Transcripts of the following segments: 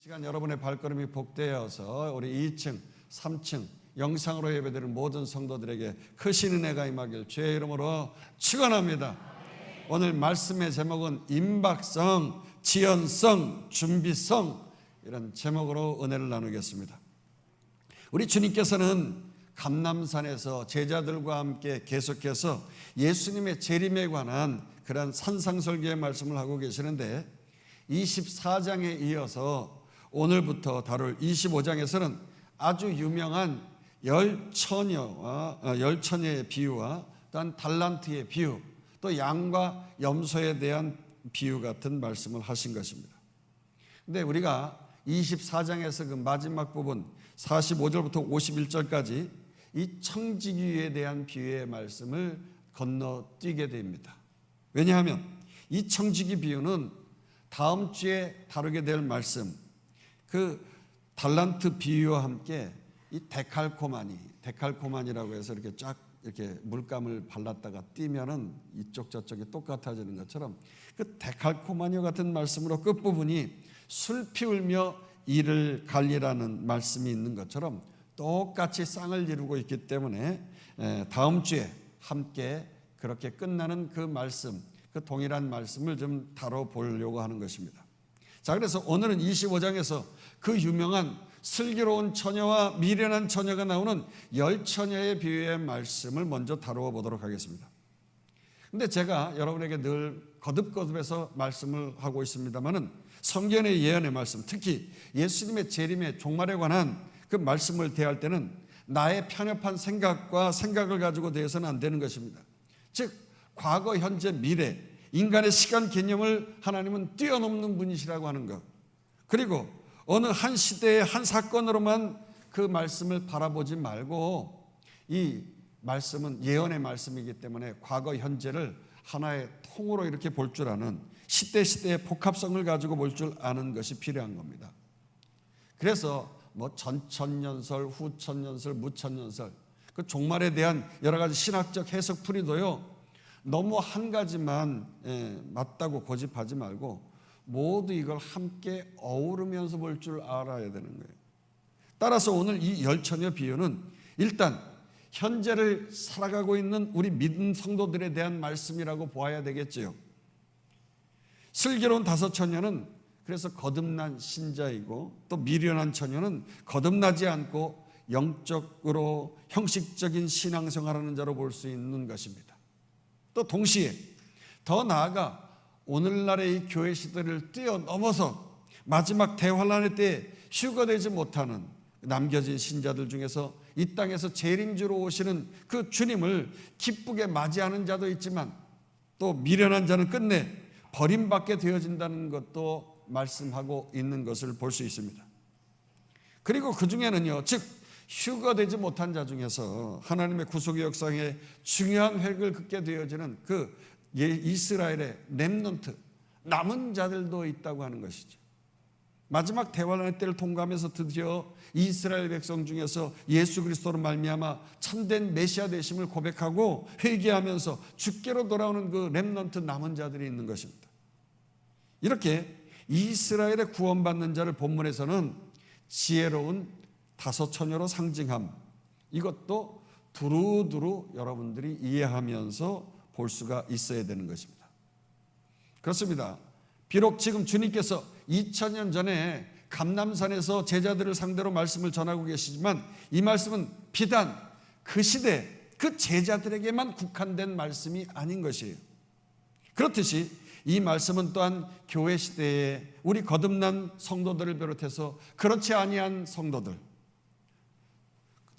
시간 여러분의 발걸음이 복되어서 우리 2층, 3층 영상으로 예배드리는 모든 성도들에게 크신 은혜가 임하길 주의 이름으로 축원합니다. 오늘 말씀의 제목은 임박성, 지연성, 준비성, 이런 제목으로 은혜를 나누겠습니다. 우리 주님께서는 감람산에서 제자들과 함께 계속해서 예수님의 재림에 관한 그런 산상설교의 말씀을 하고 계시는데 24장에 이어서 오늘부터 다룰 25장에서는 아주 유명한 열처녀의 비유와 또한 달란트의 비유, 또 양과 염소에 대한 비유 같은 말씀을 하신 것입니다. 근데 우리가 24장에서 그 마지막 부분 45절부터 51절까지 이 청지기에 대한 비유의 말씀을 건너뛰게 됩니다. 왜냐하면 이 청지기 비유는 다음 주에 다루게 될 말씀, 그 달란트 비유와 함께 이 데칼코마니라고 해서 이렇게 쫙 이렇게 물감을 발랐다가 띄면은 이쪽 저쪽이 똑같아지는 것처럼 그 데칼코마니와 같은 말씀으로 끝부분이 술 피울며 이를 갈리라는 말씀이 있는 것처럼 똑같이 쌍을 이루고 있기 때문에 다음 주에 함께 그렇게 끝나는 그 말씀, 그 동일한 말씀을 좀 다뤄보려고 하는 것입니다. 자, 그래서 오늘은 25장에서 그 유명한 슬기로운 처녀와 미련한 처녀가 나오는 열처녀의 비유의 말씀을 먼저 다루어 보도록 하겠습니다. 근데 제가 여러분에게 늘 거듭거듭해서 말씀을 하고 있습니다만은 성경의 예언의 말씀, 특히 예수님의 재림의 종말에 관한 그 말씀을 대할 때는 나의 편협한 생각을 가지고 대해서는 안 되는 것입니다. 즉 과거, 현재, 미래, 인간의 시간 개념을 하나님은 뛰어넘는 분이시라고 하는 것, 그리고 어느 한 시대의 한 사건으로만 그 말씀을 바라보지 말고 이 말씀은 예언의 말씀이기 때문에 과거, 현재를 하나의 통으로 이렇게 볼 줄 아는 시대의 복합성을 가지고 볼 줄 아는 것이 필요한 겁니다. 그래서 뭐 전천년설, 후천년설, 무천년설, 그 종말에 대한 여러 가지 신학적 해석풀이도요 너무 한 가지만 맞다고 고집하지 말고 모두 이걸 함께 어우르면서 볼 줄 알아야 되는 거예요. 따라서 오늘 이 열처녀 비유는 일단 현재를 살아가고 있는 우리 믿음 성도들에 대한 말씀이라고 보아야 되겠지요. 슬기로운 다섯 처녀는 그래서 거듭난 신자이고, 또 미련한 처녀는 거듭나지 않고 영적으로 형식적인 신앙생활하는 자로 볼 수 있는 것입니다. 또 동시에 더 나아가 오늘날의 이 교회 시대를 뛰어넘어서 마지막 대환란의 때에 휴거되지 못하는 남겨진 신자들 중에서 이 땅에서 재림주로 오시는 그 주님을 기쁘게 맞이하는 자도 있지만, 또 미련한 자는 끝내 버림받게 되어진다는 것도 말씀하고 있는 것을 볼 수 있습니다. 그리고 그 중에는요, 즉 휴거되지 못한 자 중에서 하나님의 구속의 역사에 중요한 획을 긋게 되어지는 그 이스라엘의 렘넌트, 남은 자들도 있다고 하는 것이죠. 마지막 대환란의 때를 통과하면서 드디어 이스라엘 백성 중에서 예수 그리스도로 말미암아 참된 메시아 되심을 고백하고 회개하면서 주께로 돌아오는 그 렘넌트 남은 자들이 있는 것입니다. 이렇게 이스라엘의 구원받는 자를 본문에서는 지혜로운 다섯 처녀로 상징함, 이것도 두루두루 여러분들이 이해하면서 볼 수가 있어야 되는 것입니다. 그렇습니다. 비록 지금 주님께서 2000년 전에 감람산에서 제자들을 상대로 말씀을 전하고 계시지만 이 말씀은 비단 그 시대 그 제자들에게만 국한된 말씀이 아닌 것이에요. 그렇듯이 이 말씀은 또한 교회 시대에 우리 거듭난 성도들을 비롯해서 그렇지 아니한 성도들,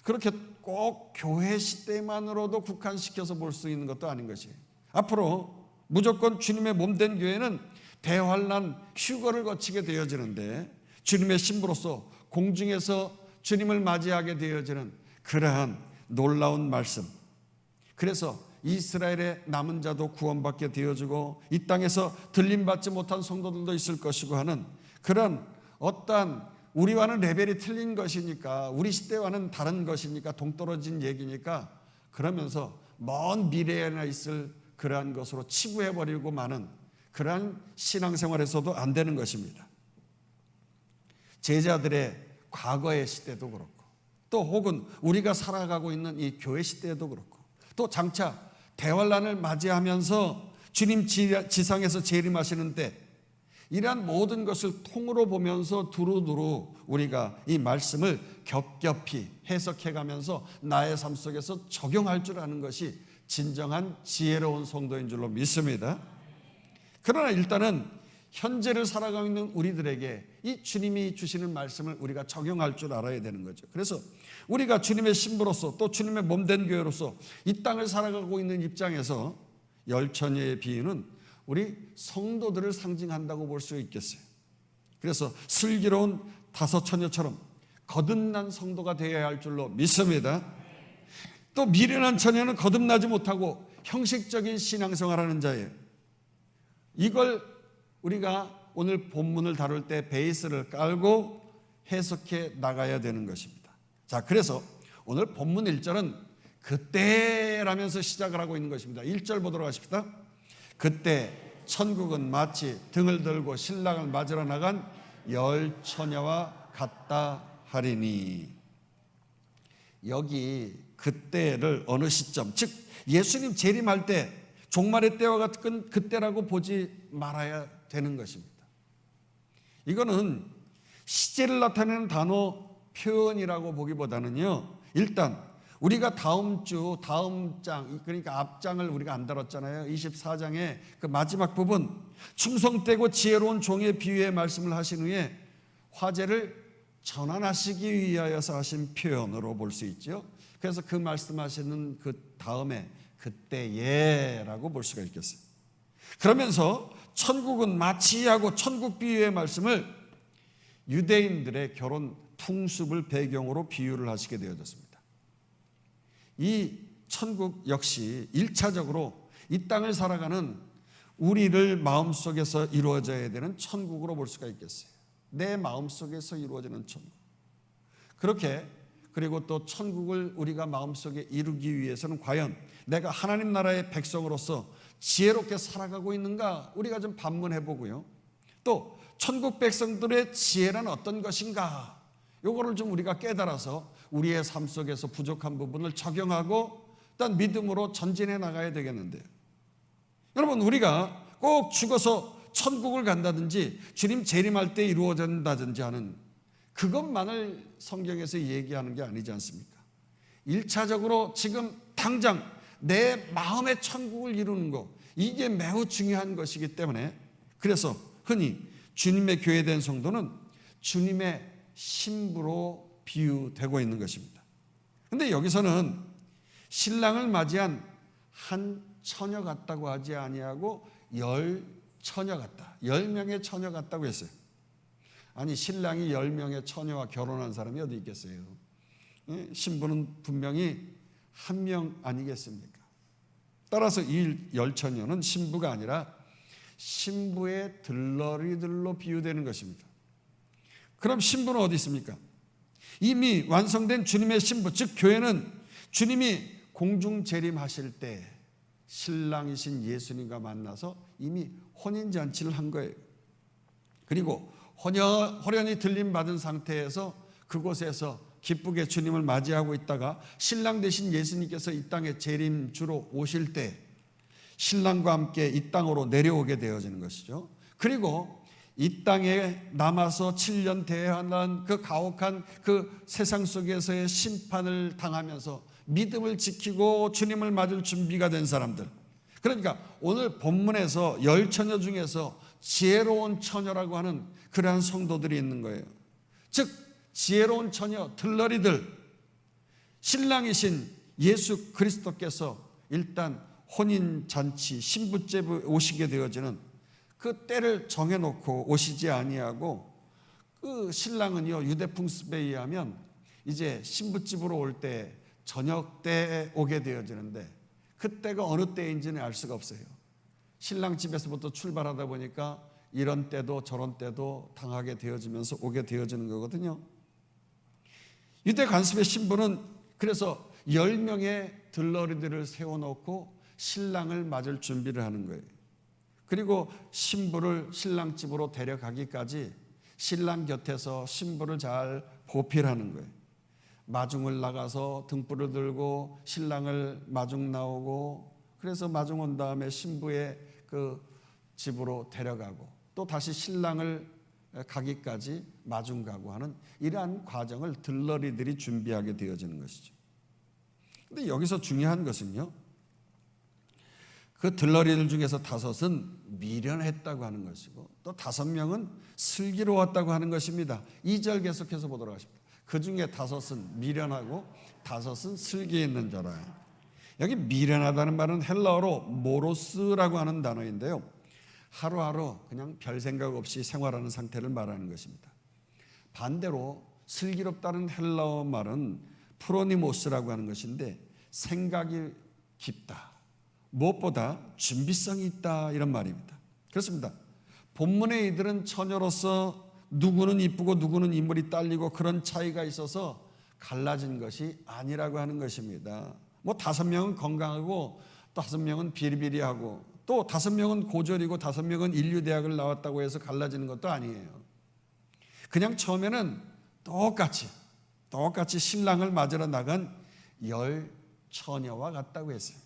그렇게 꼭 교회 시대만으로도 국한시켜서 볼 수 있는 것도 아닌 것이에요. 앞으로 무조건 주님의 몸된 교회는 대환란 휴거를 거치게 되어지는데, 주님의 신부로서 공중에서 주님을 맞이하게 되어지는 그러한 놀라운 말씀, 그래서 이스라엘의 남은 자도 구원받게 되어지고 이 땅에서 들림받지 못한 성도들도 있을 것이고 하는 그런 어떠한, 우리와는 레벨이 틀린 것이니까, 우리 시대와는 다른 것이니까, 동떨어진 얘기니까, 그러면서 먼 미래에나 있을 그러한 것으로 치부해버리고 마는 그러한 신앙생활에서도 안 되는 것입니다. 제자들의 과거의 시대도 그렇고, 또 혹은 우리가 살아가고 있는 이 교회 시대에도 그렇고, 또 장차 대환란을 맞이하면서 주님 지상에서 재림하시는 때 이러한 모든 것을 통으로 보면서 두루두루 우리가 이 말씀을 겹겹이 해석해가면서 나의 삶 속에서 적용할 줄 아는 것이 진정한 지혜로운 성도인 줄로 믿습니다. 그러나 일단은 현재를 살아가고 있는 우리들에게 이 주님이 주시는 말씀을 우리가 적용할 줄 알아야 되는 거죠. 그래서 우리가 주님의 신부로서 또 주님의 몸된 교회로서 이 땅을 살아가고 있는 입장에서 열처녀의 비유는 우리 성도들을 상징한다고 볼 수 있겠어요. 그래서 슬기로운 다섯 처녀처럼 거듭난 성도가 되어야 할 줄로 믿습니다. 또 미련한 처녀는 거듭나지 못하고 형식적인 신앙생활하는 자예요. 이걸 우리가 오늘 본문을 다룰 때 베이스를 깔고 해석해 나가야 되는 것입니다. 자, 그래서 오늘 본문 1절은 그때라면서 시작을 하고 있는 것입니다. 1절 보도록 하십시다. 그때 천국은 마치 등을 들고 신랑을 맞으러 나간 열 처녀와 같다 하리니. 여기 그때를 어느 시점, 즉 예수님 재림할 때 종말의 때와 같은 그때라고 보지 말아야 되는 것입니다. 이거는 시제를 나타내는 단어 표현이라고 보기보다는요, 일단 우리가 다음 장, 그러니까 앞장을 우리가 안 다뤘잖아요. 24장의 그 마지막 부분, 충성되고 지혜로운 종의 비유의 말씀을 하신 후에 화제를 전환하시기 위하여서 하신 표현으로 볼 수 있죠. 그래서 그 말씀하시는 그 다음에 그때예라고 볼 수가 있겠어요. 그러면서 천국은 마치 하고 천국 비유의 말씀을 유대인들의 결혼 풍습을 배경으로 비유를 하시게 되어졌습니다. 이 천국 역시 1차적으로 이 땅을 살아가는 우리를 마음속에서 이루어져야 되는 천국으로 볼 수가 있겠어요. 내 마음속에서 이루어지는 천국. 그렇게 그리고 또 천국을 우리가 마음속에 이루기 위해서는 과연 내가 하나님 나라의 백성으로서 지혜롭게 살아가고 있는가 우리가 좀 반문해 보고요. 또 천국 백성들의 지혜란 어떤 것인가 요거를 좀 우리가 깨달아서 우리의 삶 속에서 부족한 부분을 적용하고 일단 믿음으로 전진해 나가야 되겠는데요. 여러분, 우리가 꼭 죽어서 천국을 간다든지 주님 재림할 때 이루어진다든지 하는 그것만을 성경에서 얘기하는 게 아니지 않습니까? 1차적으로 지금 당장 내 마음의 천국을 이루는 것, 이게 매우 중요한 것이기 때문에 그래서 흔히 주님의 교회된 성도는 주님의 신부로 비유되고 있는 것입니다. 그런데 여기서는 신랑을 맞이한 한 처녀 같다고 하지 아니하고 열 처녀 같다, 10명의 처녀 같다고 했어요. 아니, 신랑이 10명의 처녀와 결혼한 사람이 어디 있겠어요? 신부는 분명히 한 명 아니겠습니까? 따라서 이 열 처녀는 신부가 아니라 신부의 들러리들로 비유되는 것입니다. 그럼 신부는 어디 있습니까? 이미 완성된 주님의 신부, 즉 교회는 주님이 공중 재림하실 때 신랑이신 예수님과 만나서 이미 혼인잔치를 한 거예요. 그리고 호련히 들림받은 상태에서 그곳에서 기쁘게 주님을 맞이하고 있다가 신랑 되신 예수님께서 이 땅에 재림주로 오실 때 신랑과 함께 이 땅으로 내려오게 되어지는 것이죠. 그리고 이 땅에 남아서 7년 대환란 그 가혹한 그 세상 속에서의 심판을 당하면서 믿음을 지키고 주님을 맞을 준비가 된 사람들, 그러니까 오늘 본문에서 열 처녀 중에서 지혜로운 처녀라고 하는 그러한 성도들이 있는 거예요. 즉 지혜로운 처녀, 들러리들, 신랑이신 예수 그리스도께서 일단 혼인잔치, 신부제에 오시게 되어지는 그 때를 정해놓고 오시지 아니하고 그 신랑은요, 유대 풍습에 의하면 이제 신부집으로 올 때 저녁 때에 오게 되어지는데 그때가 어느 때인지는 알 수가 없어요. 신랑 집에서부터 출발하다 보니까 이런 때도 저런 때도 당하게 되어지면서 오게 되어지는 거거든요. 유대 관습의 신부는 그래서 10명의 들러리들을 세워놓고 신랑을 맞을 준비를 하는 거예요. 그리고 신부를 신랑 집으로 데려가기까지 신랑 곁에서 신부를 잘 보필하는 거예요. 마중을 나가서 등불을 들고 신랑을 마중 나오고, 그래서 마중 온 다음에 신부의 그 집으로 데려가고 또 다시 신랑을 가기까지 마중 가고 하는 이러한 과정을 들러리들이 준비하게 되어지는 것이죠. 근데 여기서 중요한 것은요, 그 들러리들 중에서 5은 미련했다고 하는 것이고 또 5명은 슬기로웠다고 하는 것입니다. 2절 계속해서 보도록 하십니다. 그 중에 5은 미련하고 5은 슬기 있는 자라. 여기 미련하다는 말은 헬라어로 모로스라고 하는 단어인데요, 하루하루 그냥 별 생각 없이 생활하는 상태를 말하는 것입니다. 반대로 슬기롭다는 헬라어 말은 프로니모스라고 하는 것인데 생각이 깊다, 무엇보다 준비성이 있다, 이런 말입니다. 그렇습니다. 본문의 이들은 처녀로서 누구는 이쁘고 누구는 인물이 딸리고 그런 차이가 있어서 갈라진 것이 아니라고 하는 것입니다. 5명은 건강하고 또 5명은 비리비리하고 또 5명은 고졸이고 5명은 인류대학을 나왔다고 해서 갈라지는 것도 아니에요. 그냥 처음에는 똑같이 신랑을 맞으러 나간 10 처녀와 같다고 했어요.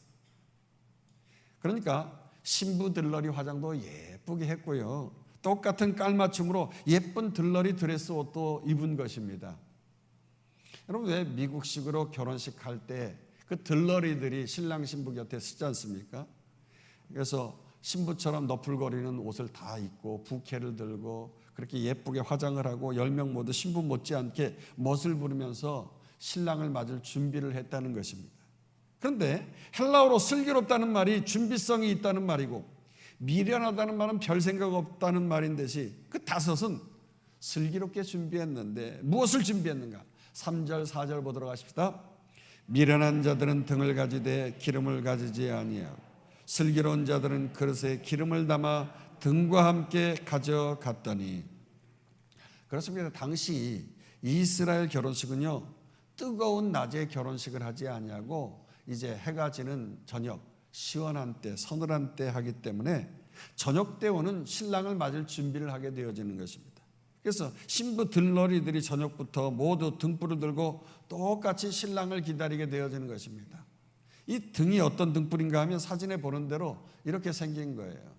그러니까 신부 들러리 화장도 예쁘게 했고요, 똑같은 깔맞춤으로 예쁜 들러리 드레스 옷도 입은 것입니다. 여러분, 왜 미국식으로 결혼식 할 때 그 들러리들이 신랑 신부 곁에 쓰지 않습니까? 그래서 신부처럼 너풀거리는 옷을 다 입고 부케를 들고 그렇게 예쁘게 화장을 하고 10명 모두 신부 못지않게 멋을 부르면서 신랑을 맞을 준비를 했다는 것입니다. 그런데 헬라어로 슬기롭다는 말이 준비성이 있다는 말이고 미련하다는 말은 별 생각 없다는 말인 듯이 그 5은 슬기롭게 준비했는데 무엇을 준비했는가? 3절 4절 보도록 하십시다. 미련한 자들은 등을 가지되 기름을 가지지 아니하고 슬기로운 자들은 그릇에 기름을 담아 등과 함께 가져갔더니. 그렇습니다. 당시 이스라엘 결혼식은요, 뜨거운 낮에 결혼식을 하지 아니하고 이제 해가 지는 저녁 시원한 때 서늘한 때 하기 때문에 저녁 때 오는 신랑을 맞을 준비를 하게 되어지는 것입니다. 그래서 신부 들러리들이 저녁부터 모두 등불을 들고 똑같이 신랑을 기다리게 되어지는 것입니다. 이 등이 어떤 등불인가 하면 사진에 보는 대로 이렇게 생긴 거예요.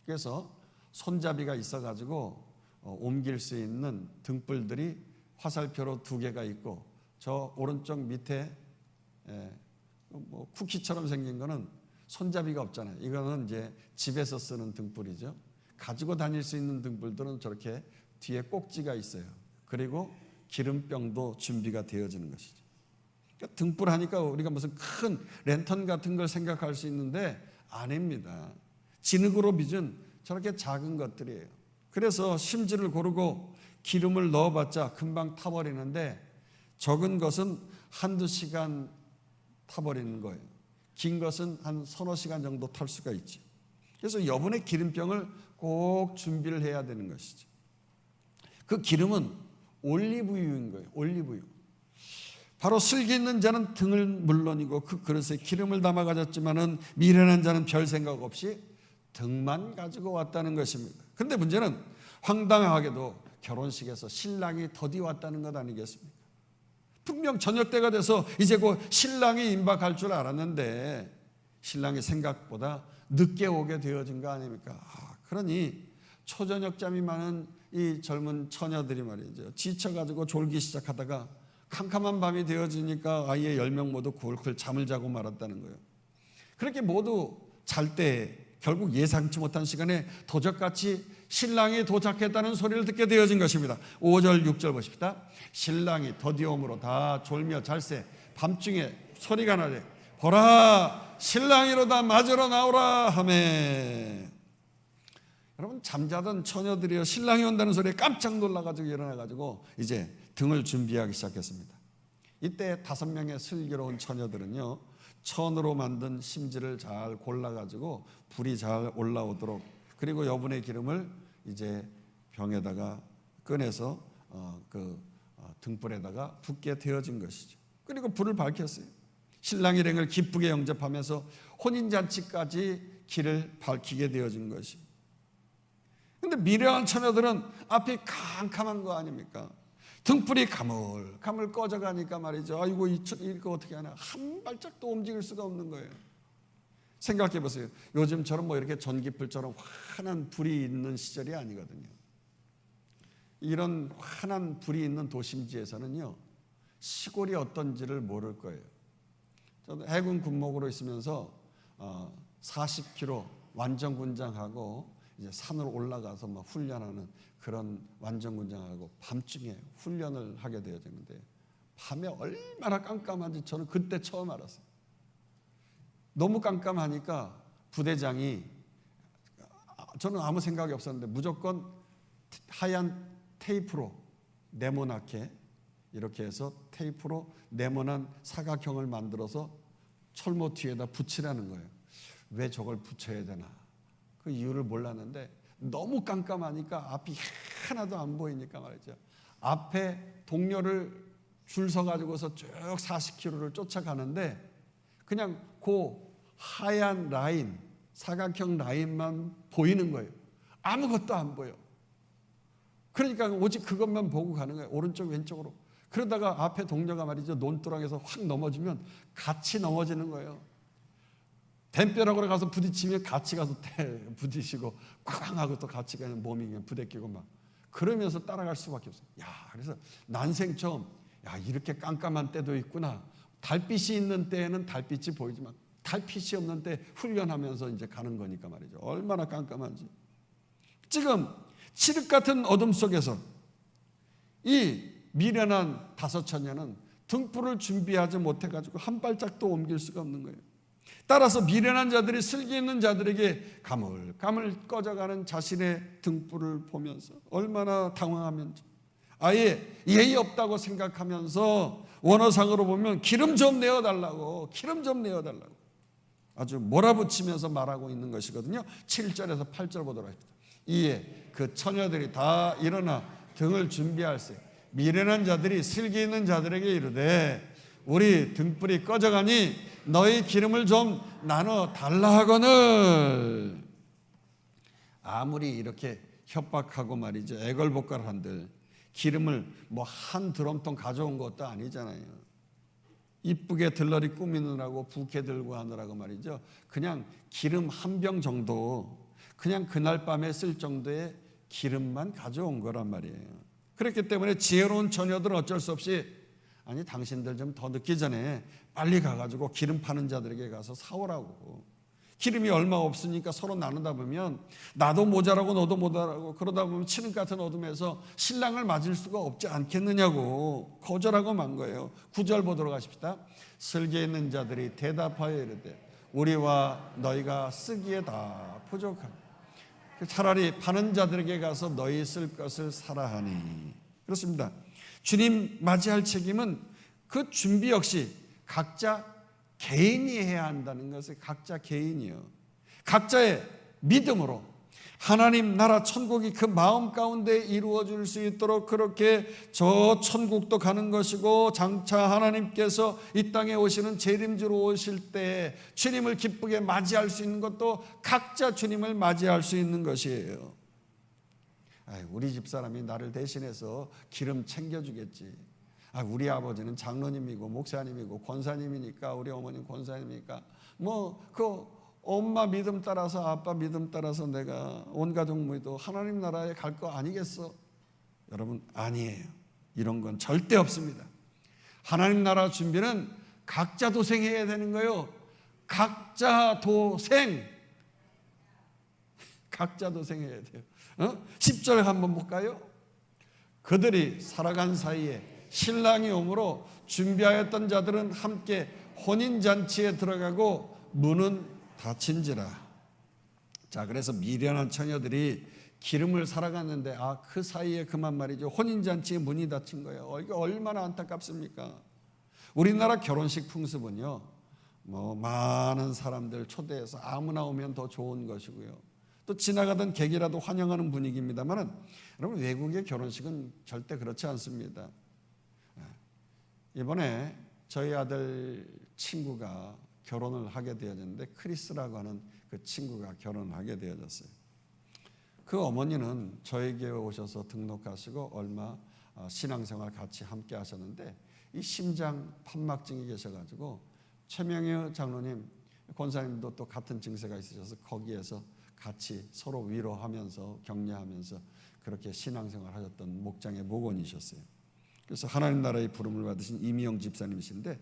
그래서 손잡이가 있어가지고 옮길 수 있는 등불들이 화살표로 2개가 있고 저 오른쪽 밑에 쿠키처럼 생긴 거는 손잡이가 없잖아요. 이거는 이제 집에서 쓰는 등불이죠. 가지고 다닐 수 있는 등불들은 저렇게 뒤에 꼭지가 있어요. 그리고 기름병도 준비가 되어지는 것이죠. 그러니까 등불 하니까 우리가 무슨 큰 랜턴 같은 걸 생각할 수 있는데 아닙니다. 진흙으로 빚은 저렇게 작은 것들이에요. 그래서 심지를 고르고 기름을 넣어봤자 금방 타버리는데 적은 것은 1-2시간 타버리는 거예요. 긴 것은 한 3-4시간 정도 탈 수가 있죠. 그래서 여분의 기름병을 꼭 준비를 해야 되는 것이죠. 그 기름은 올리브유인 거예요. 올리브유. 바로 슬기 있는 자는 등을 물론이고 그 그릇에 기름을 담아 가졌지만은 미련한 자는 별 생각 없이 등만 가지고 왔다는 것입니다. 그런데 문제는 황당하게도 결혼식에서 신랑이 더디 왔다는 것 아니겠습니까? 분명 저녁 때가 돼서 이제 곧 신랑이 임박할 줄 알았는데 신랑이 생각보다 늦게 오게 되어진 거 아닙니까? 그러니 초저녁잠이 많은 이 젊은 처녀들이 말이죠, 지쳐가지고 졸기 시작하다가 캄캄한 밤이 되어지니까 아예 10명 모두 굴클 잠을 자고 말았다는 거예요. 그렇게 모두 잘 때 결국 예상치 못한 시간에 도적같이 신랑이 도착했다는 소리를 듣게 되어진 것입니다. 5절 6절 보십시다. 신랑이 더디옴으로 다 졸며 잘새 밤중에 소리가 나되 보라 신랑이로다 맞으러 나오라 하매. 여러분, 잠자던 처녀들이요 신랑이 온다는 소리에 깜짝 놀라가지고 일어나가지고 이제 등을 준비하기 시작했습니다. 이때 5명의 슬기로운 처녀들은요 천으로 만든 심지를 잘 골라가지고 불이 잘 올라오도록, 그리고 여분의 기름을 이제 병에다가 꺼내서 등불에다가 붓게 되어진 것이죠. 그리고 불을 밝혔어요. 신랑 일행을 기쁘게 영접하면서 혼인잔치까지 길을 밝히게 되어진 것이. 그런데 그런데 미련한 처녀들은 앞이 캄캄한 거 아닙니까? 등불이 가물가물 꺼져가니까 말이죠. 아이고 이거 어떻게 하나, 한 발짝도 움직일 수가 없는 거예요. 생각해 보세요. 요즘처럼 뭐 이렇게 전기불처럼 환한 불이 있는 시절이 아니거든요. 이런 환한 불이 있는 도심지에서는요, 시골이 어떤지를 모를 거예요. 저도 해군 군목으로 있으면서 40km 완전군장하고 이제 산으로 올라가서 막 훈련하는 그런 완전군장하고 밤중에 훈련을 하게 되어지는데, 밤에 얼마나 깜깜한지 저는 그때 처음 알았어요. 너무 깜깜하니까 부대장이, 저는 아무 생각이 없었는데 무조건 하얀 테이프로 네모나게 이렇게 해서 테이프로 네모난 사각형을 만들어서 철모 뒤에다 붙이라는 거예요. 왜 저걸 붙여야 되나, 그 이유를 몰랐는데 너무 깜깜하니까 앞이 하나도 안 보이니까 말이죠. 앞에 동료를 줄 서가지고서 쭉 40km를 쫓아가는데 그냥 그 하얀 라인, 사각형 라인만 보이는 거예요. 아무것도 안 보여. 그러니까 오직 그것만 보고 가는 거예요. 오른쪽 왼쪽으로. 그러다가 앞에 동료가 말이죠, 논두렁에서 확 넘어지면 같이 넘어지는 거예요. 댐벼락으로 가서 부딪히면 같이 가서 부딪히고 쾅 하고 또 같이 가는 몸이 그냥 부대끼고 막 그러면서 따라갈 수밖에 없어요. 야, 그래서 난생 처음, 야, 이렇게 깜깜한 때도 있구나. 달빛이 있는 때에는 달빛이 보이지만 달빛이 없는 때 훈련하면서 이제 가는 거니까 말이죠. 얼마나 깜깜한지. 지금 칠흑 같은 어둠 속에서 이 미련한 다섯 처녀는 등불을 준비하지 못해가지고 한 발짝도 옮길 수가 없는 거예요. 따라서 미련한 자들이 슬기 있는 자들에게 가물가물 꺼져가는 자신의 등불을 보면서 얼마나 당황하면지, 아예 예의 없다고 생각하면서 원어상으로 보면 기름 좀 내어달라고, 기름 좀 내어달라고 아주 몰아붙이면서 말하고 있는 것이거든요. 7절에서 8절 보도록 합니다. 이에 그 처녀들이 다 일어나 등을 준비할세. 미련한 자들이 슬기 있는 자들에게 이르되 우리 등불이 꺼져가니 너희 기름을 좀 나눠 달라 하거늘. 아무리 이렇게 협박하고 말이죠, 애걸복걸 한들 기름을 뭐 한 드럼통 가져온 것도 아니잖아요. 이쁘게 들러리 꾸미느라고 부케 들고 하느라고 말이죠, 그냥 기름 한 병 정도, 그냥 그날 밤에 쓸 정도의 기름만 가져온 거란 말이에요. 그렇기 때문에 지혜로운 처녀들은 어쩔 수 없이, 아니 당신들 좀 더 늦기 전에 빨리 가가지고 기름 파는 자들에게 가서 사오라고. 기름이 얼마 없으니까 서로 나누다 보면 나도 모자라고 너도 모자라고 그러다 보면 칠흑 같은 어둠에서 신랑을 맞을 수가 없지 않겠느냐고 거절하고 만 거예요. 9절 보도록 하십시다. 슬기 있는 자들이 대답하여 이르되 우리와 너희가 쓰기에 다 부족하니 차라리 파는 자들에게 가서 너희 쓸 것을 사라 하니. 그렇습니다. 주님 맞이할 책임은 그 준비 역시 각자 개인이 해야 한다는 것을, 각자 개인이요, 각자의 믿음으로 하나님 나라 천국이 그 마음 가운데 이루어질 수 있도록 그렇게 저 천국도 가는 것이고, 장차 하나님께서 이 땅에 오시는 재림주로 오실 때 주님을 기쁘게 맞이할 수 있는 것도 각자 주님을 맞이할 수 있는 것이에요. 우리 집사람이 나를 대신해서 기름 챙겨주겠지. 우리 아버지는 장로님이고 목사님이고 권사님이니까, 우리 어머니는 권사님이니까 뭐 그 엄마 믿음 따라서 아빠 믿음 따라서 내가 온 가족 모두 하나님 나라에 갈 거 아니겠어? 여러분, 아니에요. 이런 건 절대 없습니다. 하나님 나라 준비는 각자 도생해야 되는 거예요. 각자 도생. 각자 도생해야 돼요. 10절 한번 볼까요? 그들이 살아간 사이에 신랑이 오므로 준비하였던 자들은 함께 혼인잔치에 들어가고 문은 닫힌지라. 자, 그래서 미련한 처녀들이 기름을 살아갔는데 그 사이에 그만 말이죠, 혼인잔치에 문이 닫힌 거예요. 이게 얼마나 안타깝습니까? 우리나라 결혼식 풍습은요, 뭐 많은 사람들 초대해서 아무나 오면 더 좋은 것이고요, 또 지나가던 객이라도 환영하는 분위기입니다만, 여러분 외국의 결혼식은 절대 그렇지 않습니다. 이번에 저희 아들 친구가 결혼을 하게 되어졌는데, 크리스라고 하는 그 친구가 결혼을 하게 되어졌어요. 그 어머니는 저희 교회 오셔서 등록하시고 얼마 신앙생활 같이 함께 하셨는데 이 심장 판막증이 계셔가지고 최명희 장로님, 권사님도 또 같은 증세가 있으셔서 거기에서 같이 서로 위로하면서 격려하면서 그렇게 신앙생활 하셨던 목장의 목원이셨어요. 그래서 하나님 나라의 부름을 받으신 이미영 집사님이신데,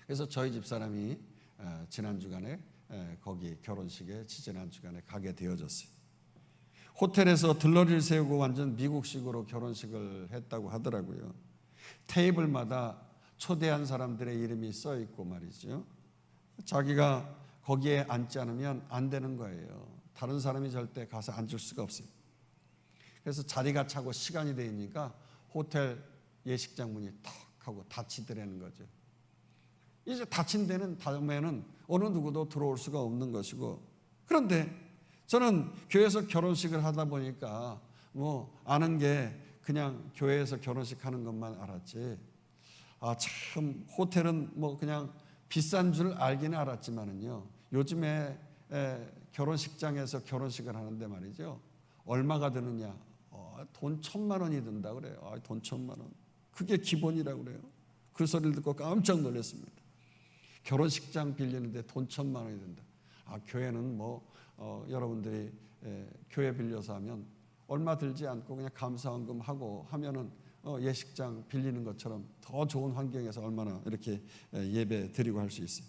그래서 저희 집사람이 지난 주간에 거기 결혼식에 지지난 주간에 가게 되어졌어요. 호텔에서 들러리를 세우고 완전 미국식으로 결혼식을 했다고 하더라고요. 테이블마다 초대한 사람들의 이름이 써 있고 말이죠. 자기가 거기에 앉지 않으면 안 되는 거예요. 다른 사람이 절대 가서 앉을 수가 없어요. 그래서 자리가 차고 시간이 되니까 호텔 예식장 문이 턱 하고 닫히더라는 거죠. 이제 닫힌 데는 다음에는 어느 누구도 들어올 수가 없는 것이고, 그런데 저는 교회에서 결혼식을 하다 보니까 뭐 아는 게 그냥 교회에서 결혼식 하는 것만 알았지, 참 호텔은 뭐 그냥 비싼 줄 알기는 알았지만은요, 요즘에 결혼식장에서 결혼식을 하는데 말이죠, 얼마가 드느냐, 돈 1,000만 원이 든다 그래요. 돈 1,000만 원, 그게 기본이라고 그래요. 그 소리를 듣고 깜짝 놀랐습니다. 결혼식장 빌리는데 돈 1,000만 원이 든다. 교회는 뭐 여러분들이 교회 빌려서 하면 얼마 들지 않고 그냥 감사헌금 하고 하면은 예식장 빌리는 것처럼 더 좋은 환경에서 얼마나 이렇게 예배 드리고 할 수 있어요.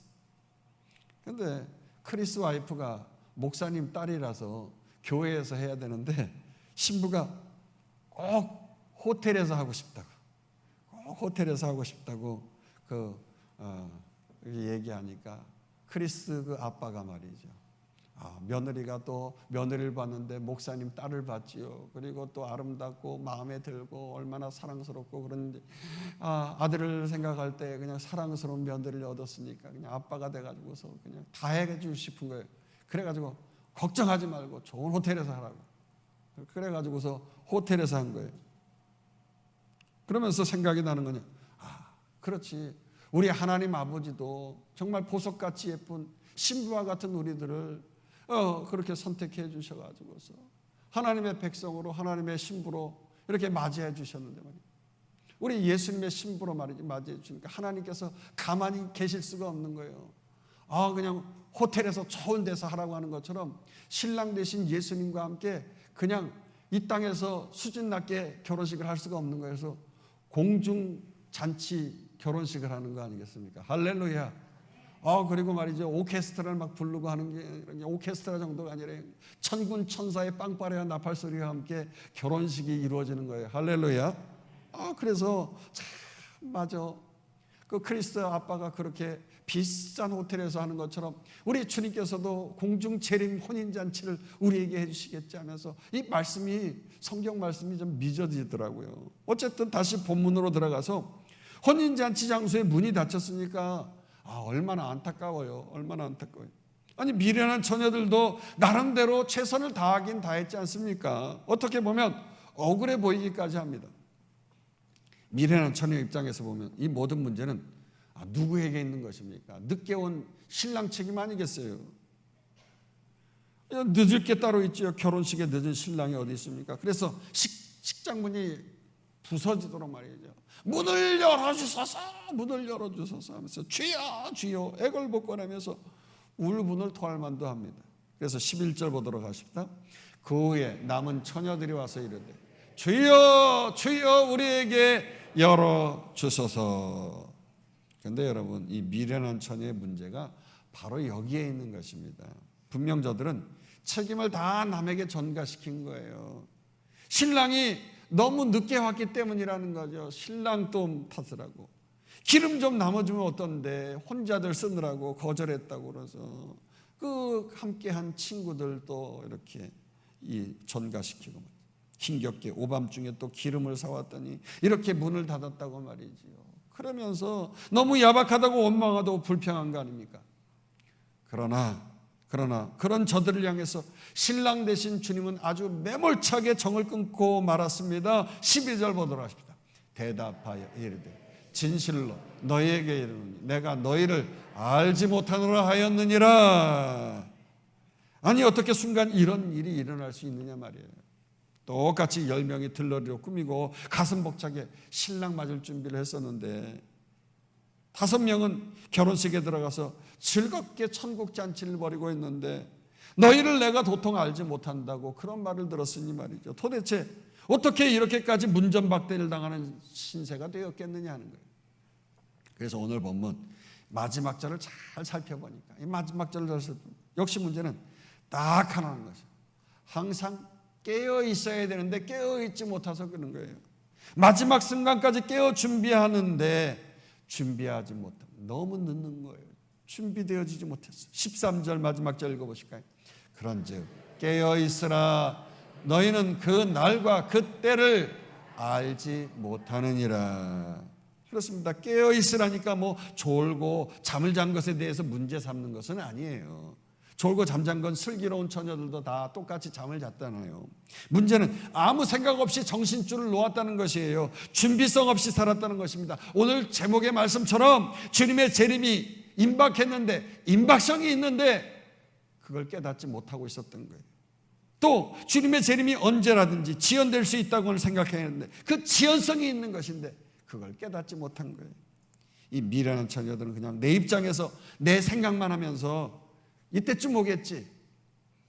그런데 크리스 와이프가 목사님 딸이라서 교회에서 해야 되는데 신부가 꼭 호텔에서 하고 싶다고, 꼭 호텔에서 하고 싶다고 얘기하니까 크리스 그 아빠가 말이죠, 며느리가 또 며느리를 봤는데 목사님 딸을 봤지요. 그리고 또 아름답고 마음에 들고 얼마나 사랑스럽고 그런데 아들을 생각할 때 그냥 사랑스러운 며느리를 얻었으니까 그냥 아빠가 돼가지고서 그냥 다 해주고 싶은 거예요. 그래가지고 걱정하지 말고 좋은 호텔에서 하라고. 그래가지고서 호텔에서 한 거예요. 그러면서 생각이 나는 거냐, 그렇지, 우리 하나님 아버지도 정말 보석같이 예쁜 신부와 같은 우리들을 그렇게 선택해 주셔가지고서 하나님의 백성으로, 하나님의 신부로 이렇게 맞이해 주셨는데 말이에요. 우리 예수님의 신부로 말이지 맞이해 주니까 하나님께서 가만히 계실 수가 없는 거예요. 그냥 호텔에서 좋은 데서 하라고 하는 것처럼 신랑 되신 예수님과 함께 그냥 이 땅에서 수준 낮게 결혼식을 할 수가 없는 거예요. 그래서 공중 잔치 결혼식을 하는 거 아니겠습니까? 할렐루야. 그리고 말이죠, 오케스트라를 막 부르고 하는 게 오케스트라 정도가 아니라 천군 천사의 빵빠레와 나팔 소리와 함께 결혼식이 이루어지는 거예요. 할렐루야. 그래서 참 맞아, 그 크리스트 아빠가 그렇게 비싼 호텔에서 하는 것처럼 우리 주님께서도 공중 재림 혼인잔치를 우리에게 해주시겠지 하면서 이 말씀이, 성경 말씀이 좀 믿어지더라고요. 어쨌든 다시 본문으로 들어가서 혼인잔치 장소에 문이 닫혔으니까 얼마나 안타까워요. 얼마나 안타까워요. 아니, 미련한 처녀들도 나름대로 최선을 다하긴 다했지 않습니까? 어떻게 보면 억울해 보이기까지 합니다. 미련한 처녀 입장에서 보면 이 모든 문제는 누구에게 있는 것입니까? 늦게 온 신랑 책임 아니겠어요? 늦을 게 따로 있죠. 결혼식에 늦은 신랑이 어디 있습니까? 그래서 식장문이 부서지도록 말이죠, 문을 열어주소서, 문을 열어주소서 하면서 주여 주여 애걸복걸하면서 울분을 토할 만도 합니다. 그래서 11절 보도록 하십니다. 그 후에 남은 처녀들이 와서 이르되 주여 주여 우리에게 열어주소서. 그런데 여러분, 이 미련한 처녀의 문제가 바로 여기에 있는 것입니다. 분명 저들은 책임을 다 남에게 전가시킨 거예요. 신랑이 너무 늦게 왔기 때문이라는 거죠. 신랑 또 탓을 하고, 기름 좀 남아주면 어떤데 혼자들 쓰느라고 거절했다고 그래서 그 함께한 친구들도 이렇게 전가시키고, 힘겹게 오밤중에 또 기름을 사왔더니 이렇게 문을 닫았다고 말이지요. 그러면서 너무 야박하다고 원망하고 불평한 거 아닙니까? 그러나 그런 저들을 향해서 신랑 되신 주님은 아주 매몰차게 정을 끊고 말았습니다. 12절 보도록 하십니다. 대답하여 이르되 진실로 너희에게 이르노니 내가 너희를 알지 못하노라 하였느니라. 아니 어떻게 순간 이런 일이 일어날 수 있느냐 말이에요. 똑같이 10명이 들러리로 꾸미고 가슴 벅차게 신랑 맞을 준비를 했었는데 5명은 결혼식에 들어가서 즐겁게 천국 잔치를 벌이고 있는데 너희를 내가 도통 알지 못한다고 그런 말을 들었으니 말이죠. 도대체 어떻게 이렇게까지 문전박대를 당하는 신세가 되었겠느냐 하는 거예요. 그래서 오늘 본문 마지막 절을 잘 살펴보니까 이 마지막 절을 잘 살펴보니까 역시 문제는 딱 하나인 거죠. 항상 깨어 있어야 되는데 깨어 있지 못해서 그런 거예요. 마지막 순간까지 깨어 준비하는데 준비하지 못하면 너무 늦는 거예요. 준비되어지지 못했어요. 13절 마지막 절 읽어보실까요? 그런즉 깨어 있으라 너희는 그 날과 그 때를 알지 못하느니라. 그렇습니다. 깨어 있으라니까 뭐 졸고 잠을 잔 것에 대해서 문제 삼는 것은 아니에요. 졸고 잠잔 건 슬기로운 처녀들도 다 똑같이 잠을 잤잖아요. 문제는 아무 생각 없이 정신줄을 놓았다는 것이에요. 준비성 없이 살았다는 것입니다. 오늘 제목의 말씀처럼 주님의 재림이 임박했는데 임박성이 있는데 그걸 깨닫지 못하고 있었던 거예요. 또 주님의 재림이 언제라든지 지연될 수 있다고 생각했는데 그 지연성이 있는 것인데 그걸 깨닫지 못한 거예요. 이 미련한 처녀들은 그냥 내 입장에서 내 생각만 하면서 이때쯤 오겠지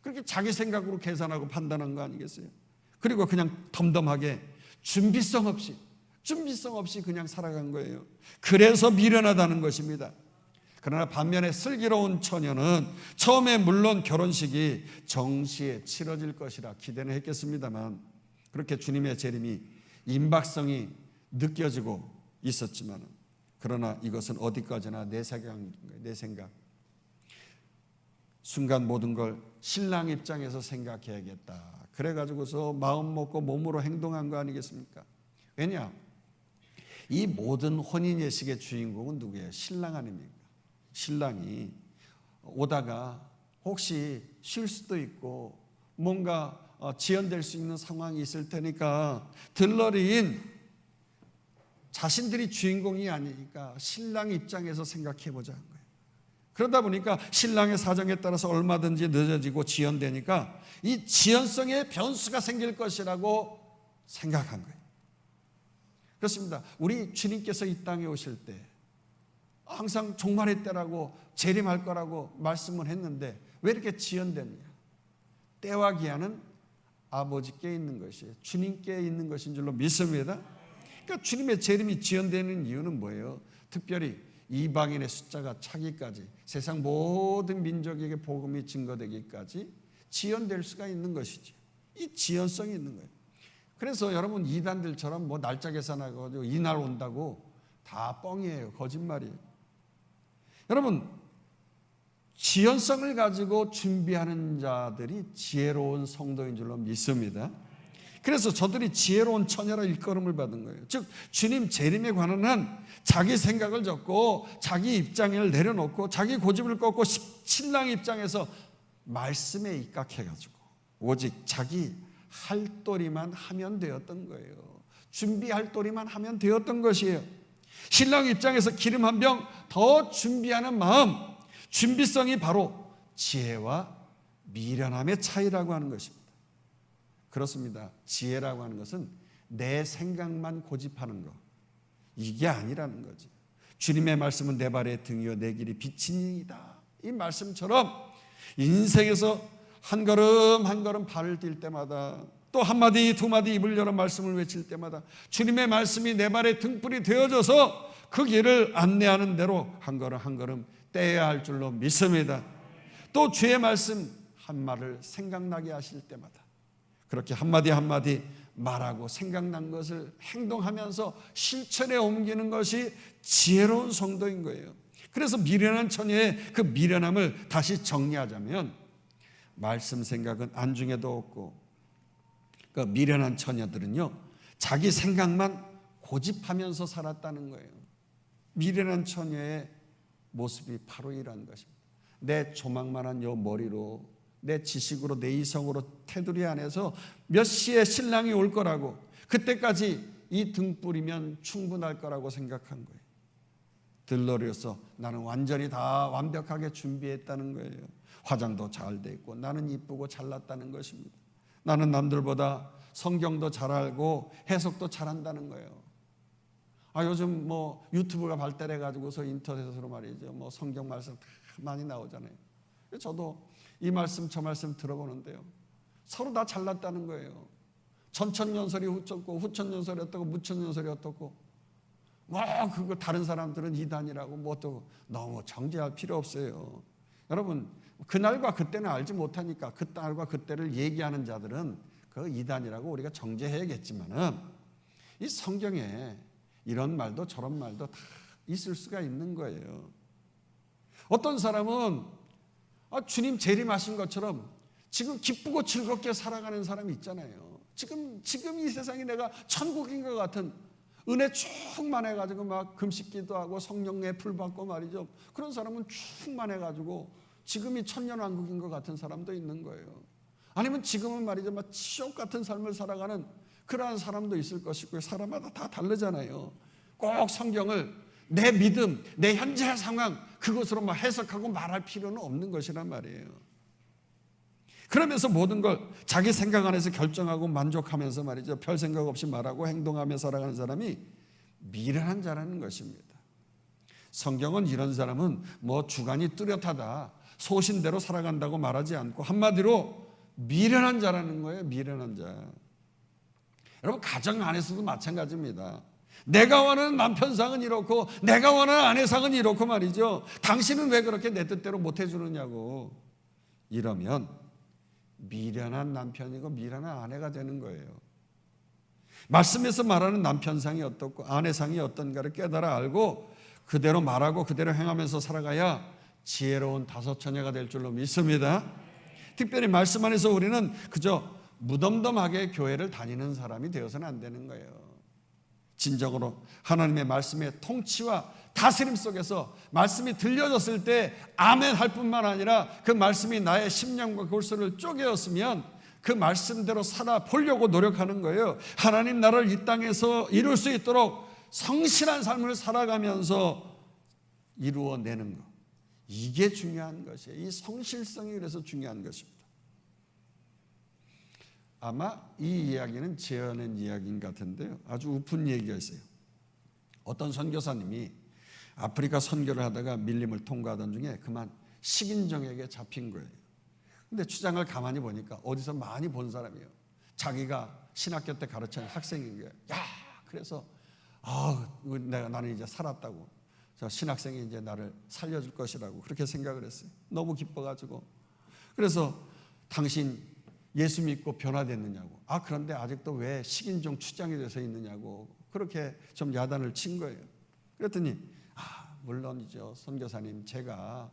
그렇게 자기 생각으로 계산하고 판단한 거 아니겠어요? 그리고 그냥 덤덤하게 준비성 없이 그냥 살아간 거예요. 그래서 미련하다는 것입니다. 그러나 반면에 슬기로운 처녀는 처음에 물론 결혼식이 정시에 치러질 것이라 기대는 했겠습니다만 그렇게 주님의 재림이 임박성이 느껴지고 있었지만 그러나 이것은 어디까지나 내 생각 순간 모든 걸 신랑 입장에서 생각해야겠다. 그래가지고서 마음 먹고 몸으로 행동한 거 아니겠습니까? 왜냐? 이 모든 혼인 예식의 주인공은 누구예요? 신랑 아닙니까? 신랑이 오다가 혹시 쉴 수도 있고 뭔가 지연될 수 있는 상황이 있을 테니까 들러리인 자신들이 주인공이 아니니까 신랑 입장에서 생각해보자 한 거예요. 그러다 보니까 신랑의 사정에 따라서 얼마든지 늦어지고 지연되니까 이 지연성에 변수가 생길 것이라고 생각한 거예요. 그렇습니다. 우리 주님께서 이 땅에 오실 때 항상 종말의 때라고 재림할 거라고 말씀을 했는데 왜 이렇게 지연됩니까? 때와 기한은 아버지께 있는 것이에요. 주님께 있는 것인 줄로 믿습니다. 그러니까 주님의 재림이 지연되는 이유는 뭐예요? 특별히 이방인의 숫자가 차기까지 세상 모든 민족에게 복음이 증거되기까지 지연될 수가 있는 것이죠. 이 지연성이 있는 거예요. 그래서 여러분 이단들처럼 뭐 날짜 계산하고 이날 온다고 다 뻥이에요. 거짓말이에요. 여러분 지연성을 가지고 준비하는 자들이 지혜로운 성도인 줄로 믿습니다. 그래서 저들이 지혜로운 처녀라 일컬음을 받은 거예요. 즉 주님 재림에 관한 한 자기 생각을 접고 자기 입장을 내려놓고 자기 고집을 꺾고 신랑 입장에서 말씀에 입각해가지고 오직 자기 할도리만 하면 되었던 거예요. 준비할 도리만 하면 되었던 것이에요. 신랑 입장에서 기름 한 병 더 준비하는 마음, 준비성이 바로 지혜와 미련함의 차이라고 하는 것입니다. 그렇습니다. 지혜라고 하는 것은 내 생각만 고집하는 것, 이게 아니라는 거죠. 주님의 말씀은 내 발의 등이요 내 길이 빛이니이다. 이 말씀처럼 인생에서 한 걸음 한 걸음 발을 뛸 때마다 또 한마디 두마디 입을 열어 말씀을 외칠 때마다 주님의 말씀이 내 발의 등불이 되어져서 그 길을 안내하는 대로 한 걸음 한 걸음 떼야 할 줄로 믿습니다. 또 주의 말씀 한 말을 생각나게 하실 때마다 그렇게 한마디 한마디 말하고 생각난 것을 행동하면서 실천에 옮기는 것이 지혜로운 성도인 거예요. 그래서 미련한 처녀의 그 미련함을 다시 정리하자면 말씀 생각은 안중에도 없고 그 미련한 처녀들은요 자기 생각만 고집하면서 살았다는 거예요. 미련한 처녀의 모습이 바로 이러한 것입니다. 내 조망만한 요 머리로 내 지식으로 내 이성으로 테두리 안에서 몇 시에 신랑이 올 거라고 그때까지 이 등불이면 충분할 거라고 생각한 거예요. 들러리로서 나는 완전히 다 완벽하게 준비했다는 거예요. 화장도 잘 돼 있고 나는 이쁘고 잘났다는 것입니다. 나는 남들보다 성경도 잘 알고 해석도 잘한다는 거예요. 요즘 뭐 유튜브가 발달해 가지고서 인터넷으로 말이죠, 뭐 성경 말씀 다 많이 나오잖아요. 저도 이 말씀 저 말씀 들어보는데요, 서로 다 잘났다는 거예요. 전천년설이 어떻고 후천년설이 어떻고 무천년설이 어떻고 그거 다른 사람들은 이단이라고 뭐 어떻고 너무 정죄할 필요 없어요. 여러분, 그날과 그때는 알지 못하니까 그날과 그때를 얘기하는 자들은 그 이단이라고 우리가 정죄해야겠지만은 이 성경에 이런 말도 저런 말도 다 있을 수가 있는 거예요. 어떤 사람은 주님 재림하신 것처럼 지금 기쁘고 즐겁게 살아가는 사람이 있잖아요. 지금 이 세상이 내가 천국인 것 같은 은혜 충만해가지고 막 금식기도 하고 성령에 풀 받고 말이죠. 그런 사람은 충만해가지고 지금이 천년왕국인 것 같은 사람도 있는 거예요. 아니면 지금은 말이죠, 막 지옥 같은 삶을 살아가는 그러한 사람도 있을 것이고, 사람마다 다 다르잖아요. 꼭 성경을 내 믿음, 내 현재 상황 그것으로 막 해석하고 말할 필요는 없는 것이란 말이에요. 그러면서 모든 걸 자기 생각 안에서 결정하고 만족하면서 말이죠, 별 생각 없이 말하고 행동하며 살아가는 사람이 미련한 자라는 것입니다. 성경은 이런 사람은 뭐 주관이 뚜렷하다, 소신대로 살아간다고 말하지 않고 한마디로 미련한 자라는 거예요. 미련한 자. 여러분, 가정 안에서도 마찬가지입니다. 내가 원하는 남편상은 이렇고 내가 원하는 아내상은 이렇고 말이죠, 당신은 왜 그렇게 내 뜻대로 못 해주느냐고 이러면 미련한 남편이고 미련한 아내가 되는 거예요. 말씀에서 말하는 남편상이 어떻고 아내상이 어떤가를 깨달아 알고 그대로 말하고 그대로 행하면서 살아가야 지혜로운 다섯 처녀가 될 줄로 믿습니다. 특별히 말씀 안에서 우리는 그저 무덤덤하게 교회를 다니는 사람이 되어서는 안 되는 거예요. 진정으로 하나님의 말씀의 통치와 다스림 속에서 말씀이 들려졌을 때 아멘 할 뿐만 아니라 그 말씀이 나의 심령과 골수를 쪼개었으면 그 말씀대로 살아보려고 노력하는 거예요. 하나님 나라를 이 땅에서 이룰 수 있도록 성실한 삶을 살아가면서 이루어내는 것, 이게 중요한 것이에요. 이 성실성이 그래서 중요한 것입니다. 아마 이 이야기는 지어낸 이야기인 것 같은데요, 아주 우픈 얘기가 있어요. 어떤 선교사님이 아프리카 선교를 하다가 밀림을 통과하던 중에 그만 식인종에게 잡힌 거예요. 근데 추장을 가만히 보니까 어디서 많이 본 사람이에요. 자기가 신학교 때 가르치는 학생인 거예요. 그래서 나는 이제 살았다고, 저 신학생이 이제 나를 살려줄 것이라고 그렇게 생각을 했어요. 너무 기뻐가지고. 그래서 당신 예수 믿고 변화됐느냐고, 그런데 아직도 왜 식인종 추장이 돼서 있느냐고 그렇게 좀 야단을 친 거예요. 그랬더니 물론이죠 선교사님, 제가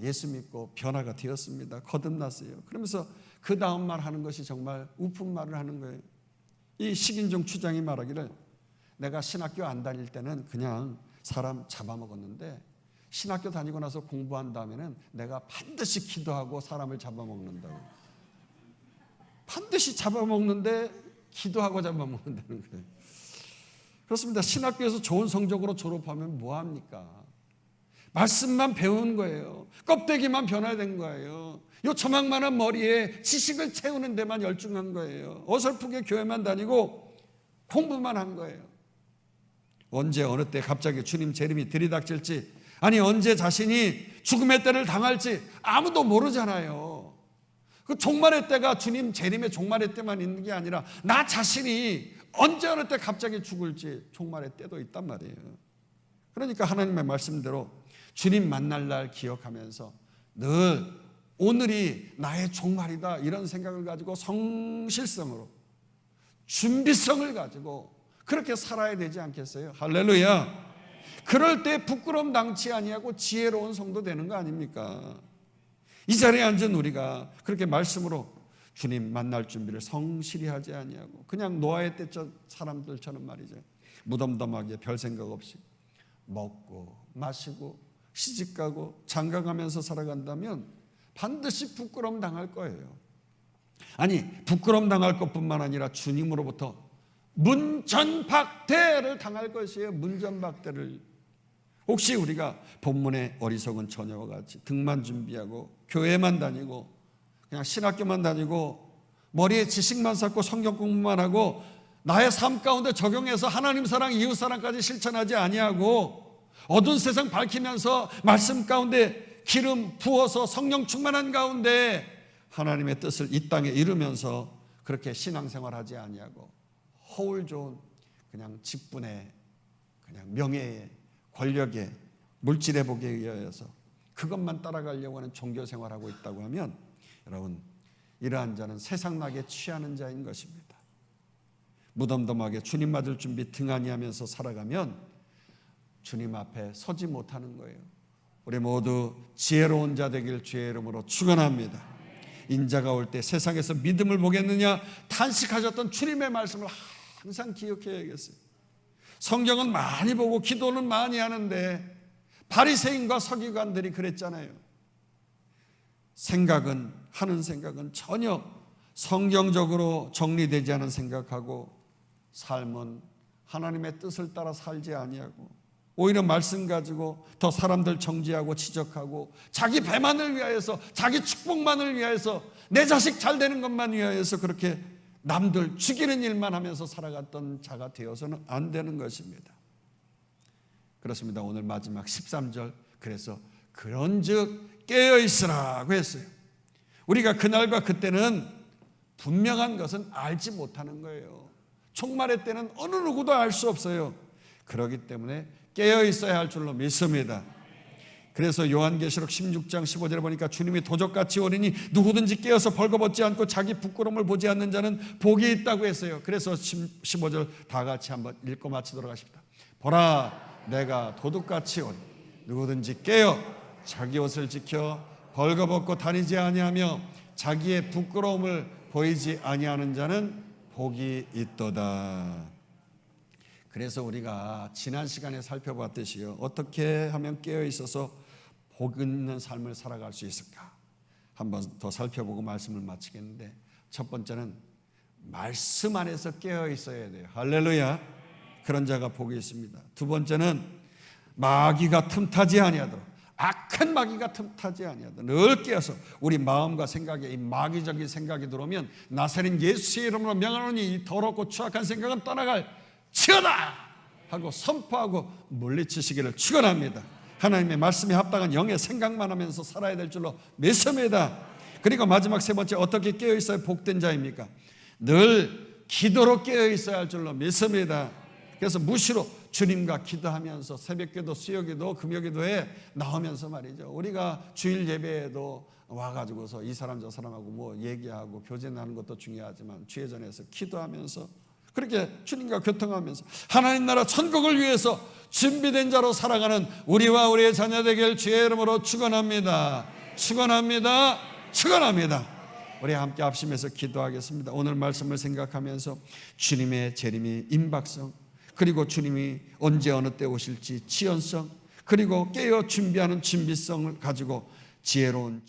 예수 믿고 변화가 되었습니다. 거듭났어요. 그러면서 그 다음 말 하는 것이 정말 우픈 말을 하는 거예요. 이 식인종 추장이 말하기를, 내가 신학교 안 다닐 때는 그냥 사람 잡아먹었는데 신학교 다니고 나서 공부한 다음에는 내가 반드시 기도하고 사람을 잡아먹는다고. 반드시 잡아먹는데 기도하고 잡아먹는다는 거예요. 그렇습니다. 신학교에서 좋은 성적으로 졸업하면 뭐합니까? 말씀만 배운 거예요. 껍데기만 변화된 거예요. 요 조망만한 머리에 지식을 채우는 데만 열중한 거예요. 어설프게 교회만 다니고 공부만 한 거예요. 언제 어느 때 갑자기 주님 재림이 들이닥칠지, 아니 언제 자신이 죽음의 때를 당할지 아무도 모르잖아요. 그 종말의 때가 주님 재림의 종말의 때만 있는 게 아니라 나 자신이 언제 어느 때 갑자기 죽을지 종말의 때도 있단 말이에요. 그러니까 하나님의 말씀대로 주님 만날 날 기억하면서 늘 오늘이 나의 종말이다 이런 생각을 가지고 성실성으로 준비성을 가지고 그렇게 살아야 되지 않겠어요? 할렐루야. 그럴 때 부끄러움 당치 아니하고 지혜로운 성도 되는 거 아닙니까? 이 자리에 앉은 우리가 그렇게 말씀으로 주님 만날 준비를 성실히 하지 아니하고 그냥 노아의 때 사람들처럼 말이죠, 무덤덤하게 별 생각 없이 먹고 마시고 시집가고 장가가면서 살아간다면 반드시 부끄러움 당할 거예요. 아니, 부끄러움 당할 것뿐만 아니라 주님으로부터 문전박대를 당할 것이에요. 문전박대를. 혹시 우리가 본문의 어리석은 처녀와 같이 등만 준비하고 교회만 다니고 그냥 신학교만 다니고 머리에 지식만 쌓고 성경 공부만 하고 나의 삶 가운데 적용해서 하나님 사랑, 이웃 사랑까지 실천하지 아니하고 어두운 세상 밝히면서 말씀 가운데 기름 부어서 성령 충만한 가운데 하나님의 뜻을 이 땅에 이루면서 그렇게 신앙생활하지 아니하고 허울 좋은 그냥 직분에 그냥 명예에 권력에 물질의 복에 의하여서 그것만 따라가려고 하는 종교생활하고 있다고 하면 여러분, 이러한 자는 세상나게 취하는 자인 것입니다. 무덤덤하게 주님 맞을 준비 등한히하면서 살아가면 주님 앞에 서지 못하는 거예요. 우리 모두 지혜로운 자 되길 주의 이름으로 축원합니다. 인자가 올 때 세상에서 믿음을 보겠느냐 탄식하셨던 주님의 말씀을 항상 기억해야겠어요. 성경은 많이 보고 기도는 많이 하는데 바리새인과 서기관들이 그랬잖아요. 하는 생각은 전혀 성경적으로 정리되지 않은 생각하고 삶은 하나님의 뜻을 따라 살지 아니하고 오히려 말씀 가지고 더 사람들 정죄하고 지적하고 자기 배만을 위하여서 자기 축복만을 위하여서 내 자식 잘 되는 것만 위하여서 그렇게 남들 죽이는 일만 하면서 살아갔던 자가 되어서는 안 되는 것입니다. 그렇습니다. 오늘 마지막 13절 그래서 그런즉 깨어있으라고 했어요. 우리가 그날과 그때는 분명한 것은 알지 못하는 거예요. 종말의 때는 어느 누구도 알 수 없어요. 그렇기 때문에 깨어있어야 할 줄로 믿습니다. 그래서 요한계시록 16장 15절에 보니까 주님이 도적같이 오리니 누구든지 깨어서 벌거벗지 않고 자기 부끄러움을 보지 않는 자는 복이 있다고 했어요. 그래서 15절 다 같이 한번 읽고 마치도록 하십니다. 보라 내가 도둑같이 오니 누구든지 깨어 자기 옷을 지켜 벌거벗고 다니지 아니하며 자기의 부끄러움을 보이지 아니하는 자는 복이 있도다. 그래서 우리가 지난 시간에 살펴봤듯이요, 어떻게 하면 깨어 있어서 복 있는 삶을 살아갈 수 있을까 한번 더 살펴보고 말씀을 마치겠는데, 첫 번째는 말씀 안에서 깨어 있어야 돼요. 할렐루야. 그런 자가 복이 있습니다. 두 번째는 마귀가 틈타지 아니하도록, 악한 마귀가 틈타지 아니하도록 늘 깨어서 우리 마음과 생각에 이 마귀적인 생각이 들어오면 나사렛 예수의 이름으로 명하노니 이 더럽고 추악한 생각은 떠나갈 치어다 하고 선포하고 물리치시기를 축원합니다. 하나님의 말씀에 합당한 영의 생각만 하면서 살아야 될 줄로 믿습니다. 그리고 마지막 세 번째, 어떻게 깨어 있어야 복된 자입니까? 늘 기도로 깨어 있어야 할 줄로 믿습니다. 그래서 무시로 주님과 기도하면서 새벽기도, 수요기도, 금요기도에 나오면서 말이죠, 우리가 주일 예배에도 와가지고서 이 사람 저 사람하고 뭐 얘기하고 교제 나누는 것도 중요하지만 주의 전에서 기도하면서 그렇게 주님과 교통하면서 하나님 나라 천국을 위해서 준비된 자로 살아가는 우리와 우리의 자녀 되길 주의 이름으로 축원합니다. 축원합니다. 축원합니다. 우리 함께 합심해서 기도하겠습니다. 오늘 말씀을 생각하면서 주님의 재림이 임박성, 그리고 주님이 언제 어느 때 오실지 지연성, 그리고 깨어 준비하는 준비성을 가지고 지혜로운